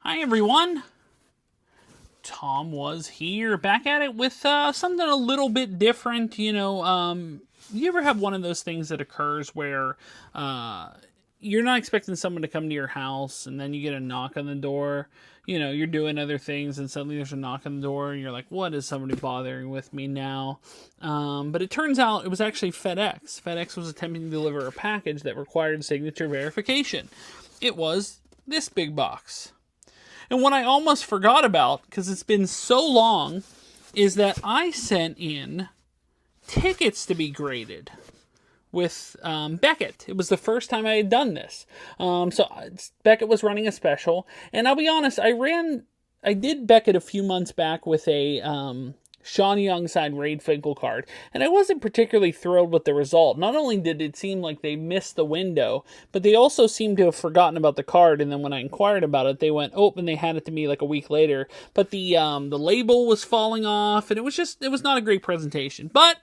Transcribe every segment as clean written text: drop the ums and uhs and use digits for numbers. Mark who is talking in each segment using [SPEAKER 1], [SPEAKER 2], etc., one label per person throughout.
[SPEAKER 1] Hi everyone, Tom was here, back at it with something a little bit different. You ever have one of those things that occurs where you're not expecting someone to come to your house and then you get a knock on the door? You're doing other things and suddenly there's a knock on the door and you're like, what is somebody bothering with me now? But it turns out it was actually FedEx. FedEx was attempting to deliver a package that required signature verification. It was this big box. And what I almost forgot about, because it's been so long, is that I sent in tickets to be graded with Beckett. It was the first time I had done this. So Beckett was running a special. And I'll be honest, I did Beckett a few months back with a Sean Young signed Ray Finkel card, and I wasn't particularly thrilled with the result. Not only did it seem like they missed the window, but they also seemed to have forgotten about the card, and then when I inquired about it, they went, oh, and they had it to me like a week later, but the label was falling off, and it was not a great presentation. But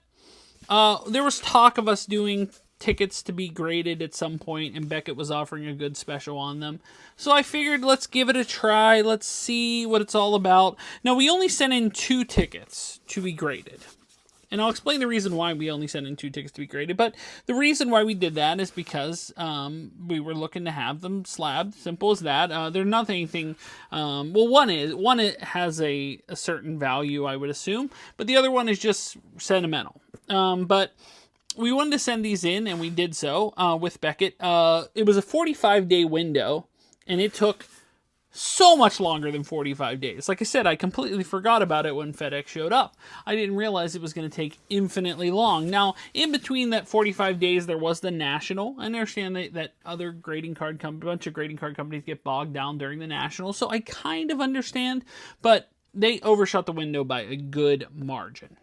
[SPEAKER 1] there was talk of us doing tickets to be graded at some point, and Beckett was offering a good special on them. So I figured, let's give it a try. Let's see what it's all about. Now, we only sent in 2 tickets to be graded. And I'll explain the reason why we only sent in 2 tickets to be graded. But the reason why we did that is because we were looking to have them slabbed. Simple as that. They're not anything... one has a certain value, I would assume. But the other one is just sentimental. But we wanted to send these in, and we did so with Beckett. It was a 45-day window, and it took so much longer than 45 days. Like I said, I completely forgot about it when FedEx showed up. I didn't realize it was going to take infinitely long. Now, in between that 45 days, there was the National. I understand that other bunch of grading card companies get bogged down during the National, so I kind of understand, but they overshot the window by a good margin.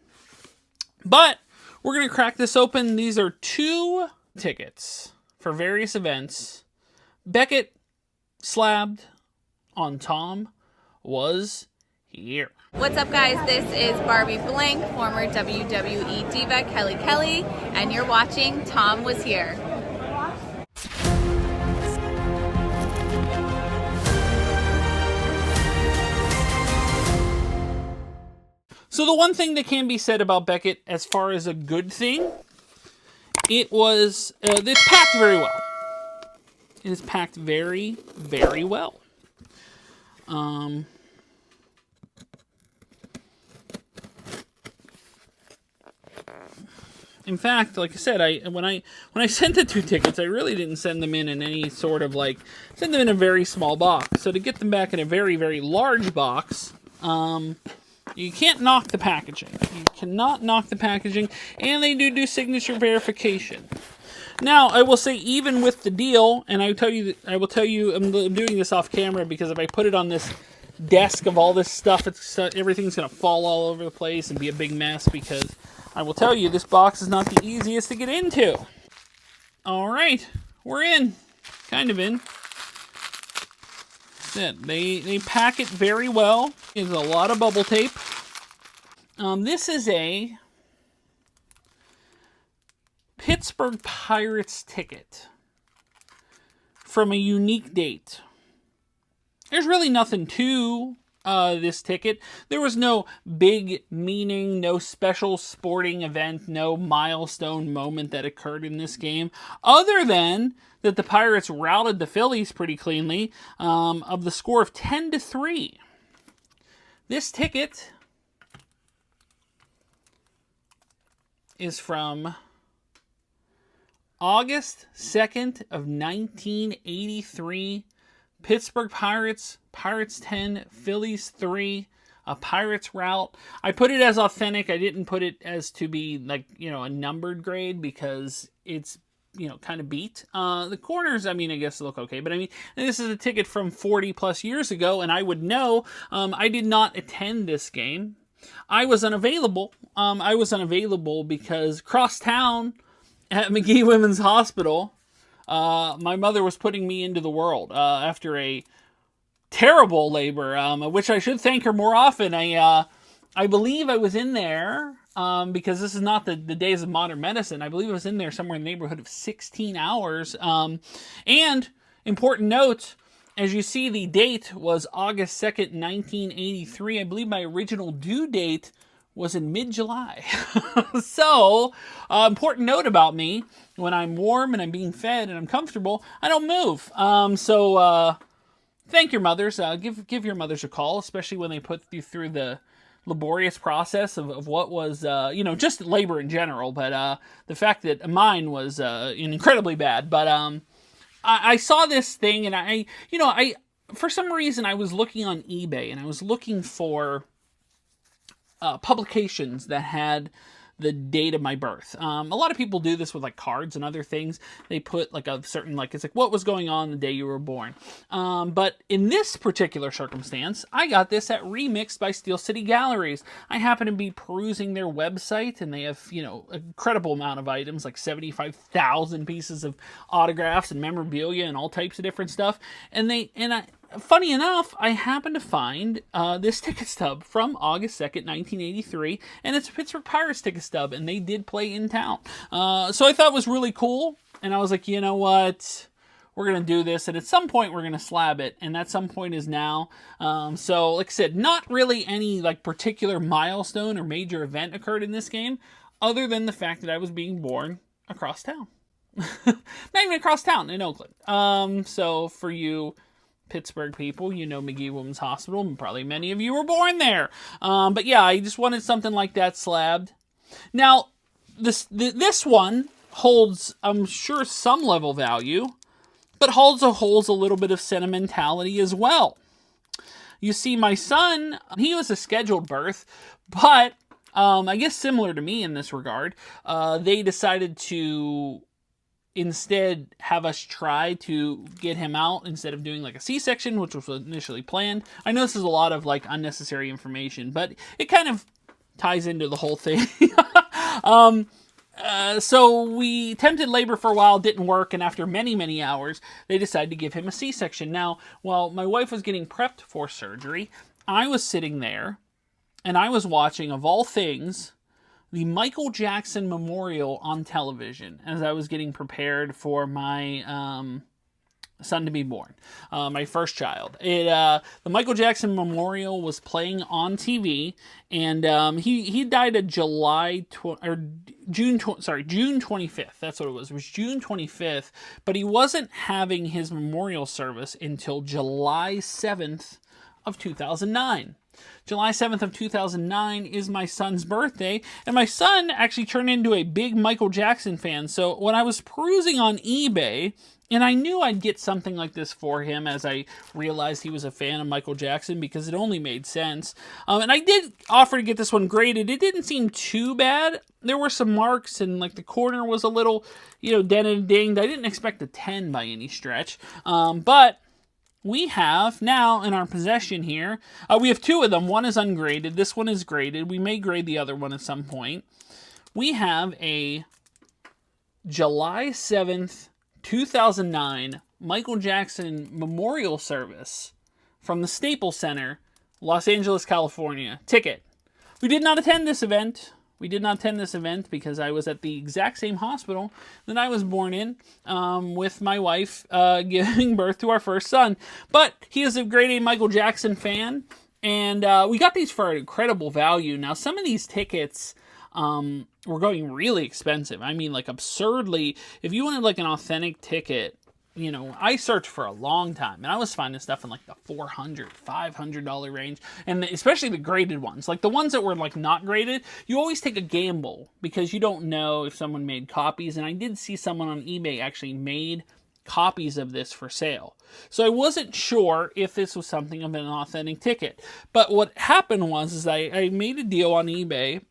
[SPEAKER 1] But we're going to crack this open. These are 2 tickets for various events. Beckett slabbed on Tom Was Here.
[SPEAKER 2] What's up, guys? This is Barbie Blank, former WWE diva Kelly, and you're watching Tom Was Here.
[SPEAKER 1] So the one thing that can be said about Beckett as far as a good thing, it's packed very well. It is packed very, very well. In fact, like I said, when I sent the 2 tickets, I really didn't send them in any sort of send them in a very small box. So to get them back in a very, very large box, you can't knock the packaging. You cannot knock the packaging, and they do signature verification. Now, I will say, even with the deal, and I will tell you, I'm doing this off camera because if I put it on this desk of all this stuff, everything's going to fall all over the place and be a big mess, because I will tell you, this box is not the easiest to get into. All right, we're in. Kind of in. They pack it very well. There's a lot of bubble tape. This is a Pittsburgh Pirates ticket from a unique date. There's really nothing to this ticket. There was no big meaning, no special sporting event, no milestone moment that occurred in this game, other than that the Pirates routed the Phillies pretty cleanly, of the score of 10-3. This ticket is from August 2nd of 1983. Pittsburgh Pirates, Pirates 10, Phillies 3, a Pirates route. I put it as authentic. I didn't put it as to be a numbered grade because it's, kind of beat. The corners, I guess look okay, but this is a ticket from 40 plus years ago, and I would know. I did not attend this game. I was unavailable. Because cross town at McGee Women's Hospital, my mother was putting me into the world after a terrible labor, which I should thank her more often. I believe I was in there, because this is not the days of modern medicine. I believe I was in there somewhere in the neighborhood of 16 hours. And important note, as you see, the date was August 2nd, 1983. I believe my original due date was in mid-July. So, important note about me, when I'm warm and I'm being fed and I'm comfortable, I don't move. Thank your mothers. Give your mothers a call, especially when they put you through the laborious process of what was, just labor in general. But the fact that mine was incredibly bad. But I saw this thing, and I for some reason I was looking on eBay, and I was looking for publications that had the date of my birth. A lot of people do this with like cards and other things. They put like a certain, like, it's like what was going on the day you were born. But in this particular circumstance, I got this at Remixed by Steel City Galleries. I happen to be perusing their website, and they have, an incredible amount of items, like 75,000 pieces of autographs and memorabilia and all types of different stuff. Funny enough, I happened to find this ticket stub from August 2nd, 1983, and it's a Pittsburgh Pirates ticket stub, and they did play in town. So I thought it was really cool, and I was like, you know what? We're going to do this, and at some point we're going to slab it, and that some point is now. So, like I said, not really any like particular milestone or major event occurred in this game, other than the fact that I was being born across town. Not even across town, in Oakland. So for you Pittsburgh people, McGee Women's Hospital, and probably many of you were born there. But yeah, I just wanted something like that slabbed. Now, this one holds, I'm sure, some level value, but holds a little bit of sentimentality as well. You see, my son, he was a scheduled birth, but I guess similar to me in this regard, they decided to instead have us try to get him out instead of doing like a C-section, which was initially planned. I know this is a lot of like unnecessary information, but it kind of ties into the whole thing. So we attempted labor for a while, didn't work, and after many, many hours, they decided to give him a C-section. Now, while my wife was getting prepped for surgery, I was sitting there, and I was watching, of all things, the Michael Jackson Memorial on television as I was getting prepared for my son to be born, my first child. The Michael Jackson Memorial was playing on TV, and he died at June 25th. That's what it was. It was June 25th, but he wasn't having his memorial service until July 7th of 2009. July 7th of 2009 is my son's birthday, and my son actually turned into a big Michael Jackson fan. So when I was perusing on eBay, and I knew I'd get something like this for him as I realized he was a fan of Michael Jackson, because it only made sense. And I did offer to get this one graded. It didn't seem too bad. There were some marks, and like the corner was a little, dented and dinged. I didn't expect a 10 by any stretch. But we have now in our possession here, we have two of them. One is ungraded. This one is graded. We may grade the other one at some point. We have a July 7th, 2009 Michael Jackson Memorial Service from the Staples Center, Los Angeles, California. Ticket. We did not attend this event. Because I was at the exact same hospital that I was born in, with my wife giving birth to our first son. But he is a grade A Michael Jackson fan, and we got these for an incredible value. Now, some of these tickets were going really expensive. I mean, like absurdly. If you wanted like an authentic ticket, I searched for a long time, and I was finding stuff in like the $400, $500 range, and especially the graded ones. Like the ones that were like not graded, you always take a gamble because you don't know if someone made copies, and I did see someone on eBay actually made copies of this for sale. So I wasn't sure if this was something of an authentic ticket. But what happened was I made a deal on eBay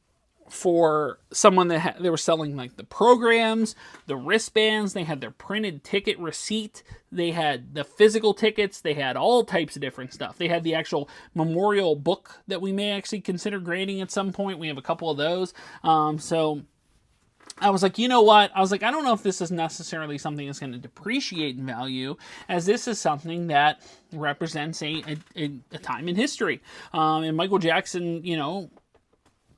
[SPEAKER 1] for someone that they were selling like the programs, the wristbands, they had their printed ticket receipt, they had the physical tickets, they had all types of different stuff. They had the actual memorial book that we may actually consider grading at some point. We have a couple of those. So I was like, you know what? I don't know if this is necessarily something that's going to depreciate in value, as this is something that represents a time in history. And Michael Jackson,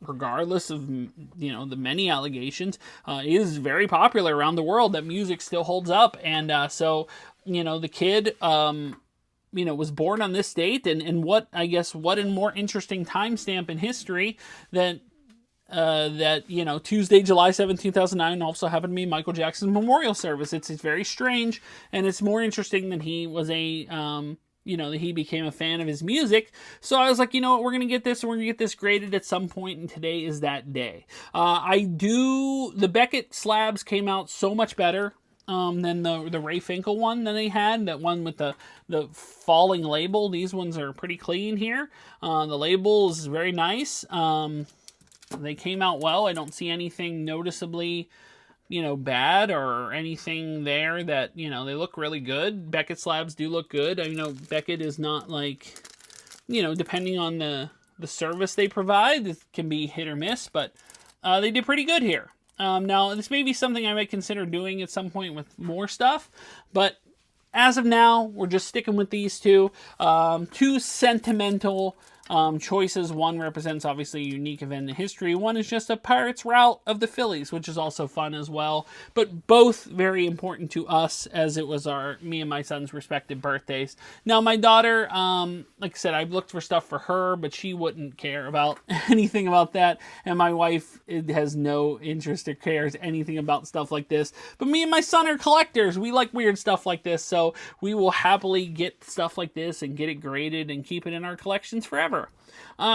[SPEAKER 1] regardless of, the many allegations, is very popular around the world. That music still holds up. And so, the kid was born on this date, and what a more interesting timestamp in history that Tuesday, July 7th, 2009 also happened to be Michael Jackson's memorial service. It's very strange, and it's more interesting that he was that he became a fan of his music. So I was like, you know what, we're going to get this graded at some point, and today is that day. The Beckett slabs came out so much better than the Ray Finkel one that they had, that one with the falling label. These ones are pretty clean here. The label is very nice. They came out well. I don't see anything noticeably, bad or anything there that, they look really good. Beckett slabs do look good. I know Beckett is not like, depending on the service they provide, it can be hit or miss, but they did pretty good here. Now, this may be something I might consider doing at some point with more stuff, but as of now, we're just sticking with these two. Two sentimental choices. One represents obviously a unique event in history. One is just a Pirates route of the Phillies, which is also fun as well. But both very important to us, as it was me and my son's respective birthdays. Now, my daughter, like I said, I've looked for stuff for her, but she wouldn't care about anything about that. And my wife has no interest or cares anything about stuff like this. But me and my son are collectors. We like weird stuff like this. So we will happily get stuff like this and get it graded and keep it in our collections forever.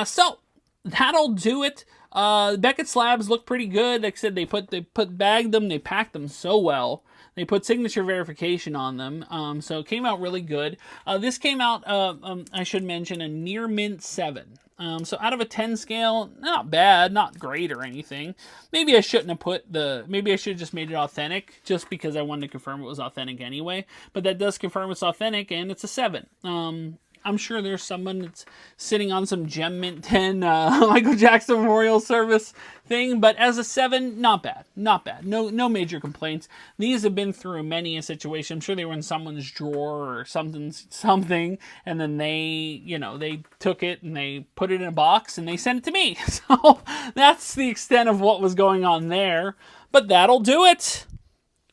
[SPEAKER 1] So that'll do it. Beckett slabs look pretty good. Like I said, they bagged them, they packed them so well. They put signature verification on them, so it came out really good. This came out, I should mention, a near mint 7. So out of a 10 scale, not bad, not great or anything. Maybe I shouldn't have maybe I should have just made it authentic, just because I wanted to confirm it was authentic anyway. But that does confirm it's authentic, and it's a 7. I'm sure there's someone that's sitting on some Gem Mint 10 Michael Jackson Memorial Service thing, but as a 7, not bad. Not bad. No major complaints. These have been through many a situation. I'm sure they were in someone's drawer or something, and then they took it and they put it in a box and they sent it to me. So that's the extent of what was going on there. But that'll do it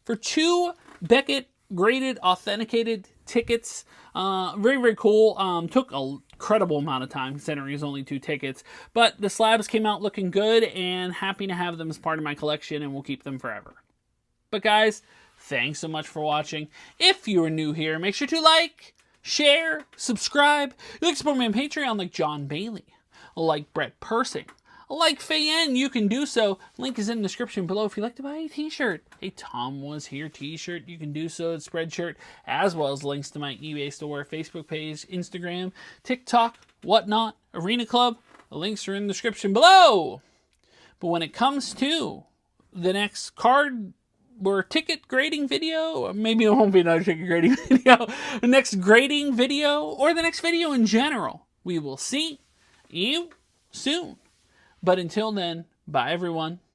[SPEAKER 1] for 2 Beckett graded, authenticated tickets. Very, very cool. Took a incredible amount of time considering it's only 2 tickets, but the slabs came out looking good, and happy to have them as part of my collection, and we'll keep them forever. But guys, thanks so much for watching. If you are new here, make sure to like, share, subscribe. You like support me on Patreon like John Bailey, like Brett Persing, like Fayen, you can do so. Link is in the description below if you'd like to buy a t-shirt. A Tom Was Here t-shirt, you can do so at Spreadshirt, as well as links to my eBay store, Facebook page, Instagram, TikTok, whatnot, Arena Club. The links are in the description below. But when it comes to the next card or ticket grading video, or maybe it won't be another ticket grading video, the next grading video, or the next video in general, we will see you soon. But until then, bye everyone.